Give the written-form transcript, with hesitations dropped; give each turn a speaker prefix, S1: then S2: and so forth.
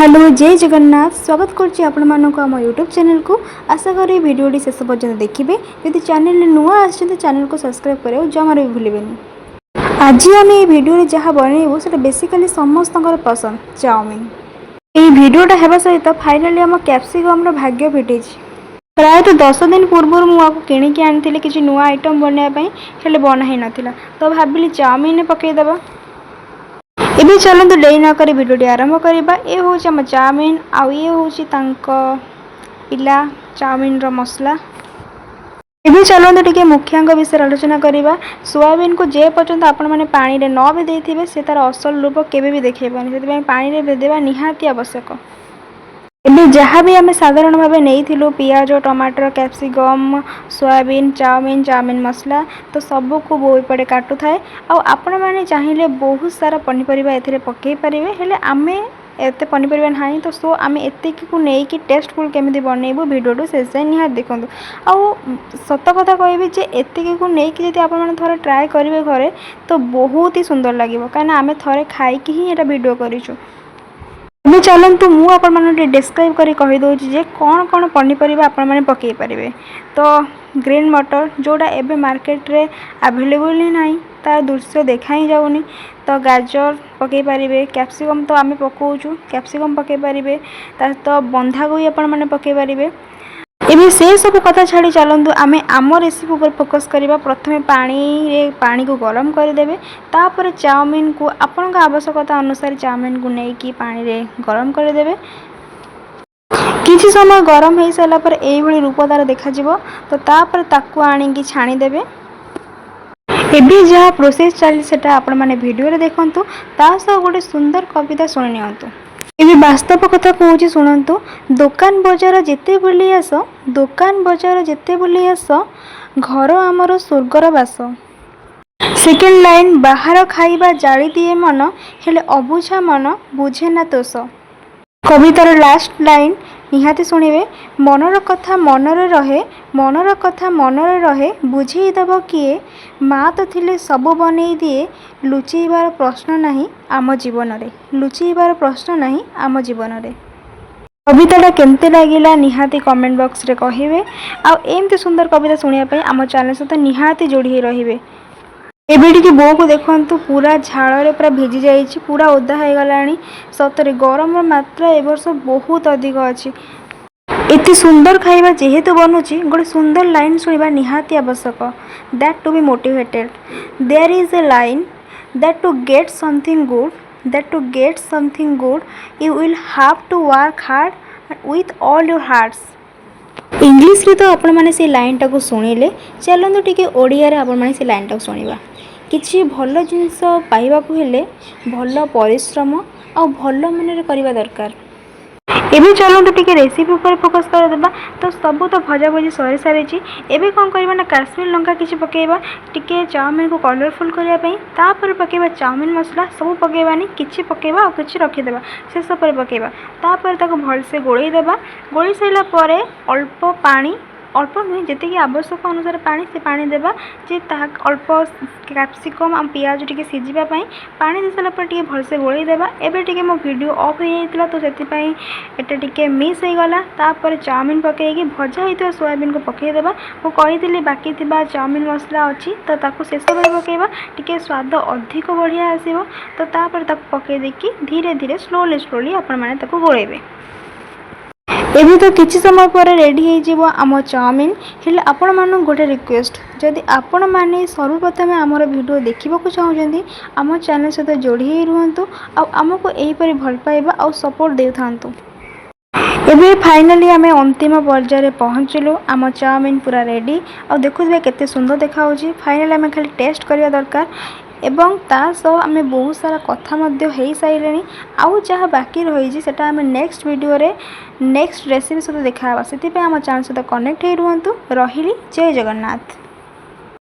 S1: Hello जय जगन्नाथ स्वागत करछि आपण मानको हम यूट्यूब चैनल को। आशा करी वीडियो शेष पर्यंत देखिए। यदि चैनल नुआ आछन चैनल को सब्सक्राइब करियो जमार भी भूलिबेनी। आज आम ये वीडियो जहाँ बनइबू से बेसिकली समस्त पसंद चाउमिन। ये वीडियोटा हेबा सहित फाइनली आम कैप्सिकम रो भाग्य फिटी। प्रायतः 10 दिन पूर्व मुझे किणिकी आनी किसी नुआ आइटम बनवाई बना ही नाला तो भाविली चाउमिन पकईदबा। इबे चलते डेरी न करी वीडियो आरंभ करवा। ये हूँ आम चाउमिन आउ ये हूँ पिला चाउमिन रो मसला। इबे चलते टिके मुखिया विषय आलोचना करवा। सोयाबीन को जे पर्यंत आपण मैंने पानी रे न भेदेइथिबे से तार असल रूप केबे भी देखैबानी। से पानी रे भेदेबा निहाती आवश्यक। इबे जहाँ भी आम साधारण भाव नहीं पियाज टमाटर कैप्सिकम सोयाबीन चाउमिन चाउमिन मसला तो सबको बोई पड़े काटू थाए। आपण मैंने चाहिए बहुत सारा पनीपरिया एथिरे पकई पारिबे हेले आमे एते पनीपरिया ना तो सो आम एतिक को लेकिन टेस्टफुल केमी बनइबू वीडियो शेष जाए निहात देखूँ। आउ सत कथा कहबी जे एतिक को लेकिन जब आप थोड़े ट्राए करेंगे घरे तो बहुत ही सुंदर लगे कहीं आम थे खाई ही यहाँ वीडियो करूँ। अभी चलतु मुझे डिस्क्राइब करी कहीदे जे कौन कौन पनीपरिया आपण मैंने पकई पारे। तो ग्रीन मटर जोड़ा एबे मार्केट रे अवेलेबल ही नहीं तार दृश्य देखा ही जाऊनी तो गाजर पकई पारे कैप्सिकम तो आम पकाऊँ कैप्सिकम पकई पारे तार तो बंधाकोबी आपण मैंने पकई पारे। एबे से सब कथा छाड़ी चलतु आम आम रेसिपी पर फोकस करवा। प्रथमे पानी को गरम करदे तापर चाउमिन को आपण आवश्यकता अनुसार चाउमिन को लेकिन पानी रे गरम करदे। किसी समय गरम हो सारा पर यही रूप तार देखा तो तापर ताकू आनिकी छाणीदेवे। एबे जहाँ प्रोसेस चली सेटा आपण माने वीडियो रे देखंतु ता सह गोटे सुंदर कविता सुनि नियंतु। एबे वास्तव कथा कहूँ शुणु। दुकान बजार जिते बुली आस दुकान बजार जिते बुली आस घर आमर स्वर्गर बास। सेकेंड लाइन बाहर खाइबा जाली दिए मन हेले अबुझा मन बुझे ना तोष। कवितार लास्ट लाइन निहाती शुणिबे। मनर कथा मनरे रहे मनर कथा मनरे रहे बुझेईदब किए माँ तो थिले सबु बनई दिए लुचेबार प्रश्न नहीं आम जीवन रे लुचेबार प्रश्न नहीं आम जीवन रे। कविताटा केमते लागिला निहाती कमेंट बॉक्स रे कहिबे। आ एमती सुंदर कविता सुनिया आम चैनल सहित निहाती जोड़ी ही रहिबे। एबे टिके बो को देखंतु पूरा झाड़ रे पूरा भिजी जाइछि पूरा ओदा हो गलानी। सतरे गरम मात्रा ए वर्ष बहुत अधिक अछि। इतनी सुंदर खाइबा जेहेतु बनूची गोटे सुंदर लाइन सुनिबा निहाती आवश्यक। That to be motivated there is a line that to get something good you will have to work hard with all your hearts. English रे तो आपण माने से लाइन टाको सुनिले चलंतु टिके ओडिया रे आपण माने से लाइन टाको सुनिबा। किछि भल जिनिस पाइबाकू हेले भल परिश्रम आ भल मन करवा दरकार। एबे चलते टिके रेसिपी ऊपर फोकस करदेबा। तो सबू तो भजा भजी सरी सारी एबे कौन करवा ना काश्मीर लंका किसी पकेबा टिके चाउमिन को कलरफुल करने तापर पकेबा चाउमिन मसला सब पकेबानी किछि पकेबा और किछि रखिदेबा शेष पर पकेबा तापर ताको भलसे गोळई देबा। गोळई साइला परे अल्प पानी अल्प नुहे जी आवश्यक अनुसार पानी से पानी देबा जे अल्प कैप्सिकम और पियाज टिके सीझापी पानी दे सारा टे भलसे गोळई देबा। एबे टिके मो वीडियो ऑफ हो जाइतिला तो सेतिपई एटा टिके मिस हो गला। तापर चाउमिन पकेकी भजा होइतो सोयाबीन को पकई देबा। मो कहितली बाकी थिबा चाउमिन मसला अछि तो ताकू शेष पर पकेबा टिके स्वाद अधिक बढ़िया आसीबो। तो तापर ताकू पकई देकी धीरे धीरे स्लोली आपण माने ताकू गोळेबे। एबे तो किछि समय पर रेडी हो जीवो आम चाउमिन। हेले आपण मानु गोटे रिक्वेस्ट जदि आपण माने सर्वप्रथम आमर वीडियो देखा चाहते आम चैनल सहित जोड़ी ही रुहतु आमको यहीपरि भल पाइबा और सपोर्ट दे थांतु। एबे फाइनली आम अंतिम पर्यायर पहुँचलु आम चाउमिन पूरा रेडी और देखुए केते सुंदर देखा। फाइनली आम खाली टेस्ट करवा दरकार एवं ता सह आम बहुत सारा कथा हो सारे आउ जहाँ बाकी रही सेटा आम नेक्स्ट वीडियो रे नेक्स्ट रेसिपी सहित देखा से आम चैनल सहित कनेक्ट हो रुहतु। रही जय जगन्नाथ।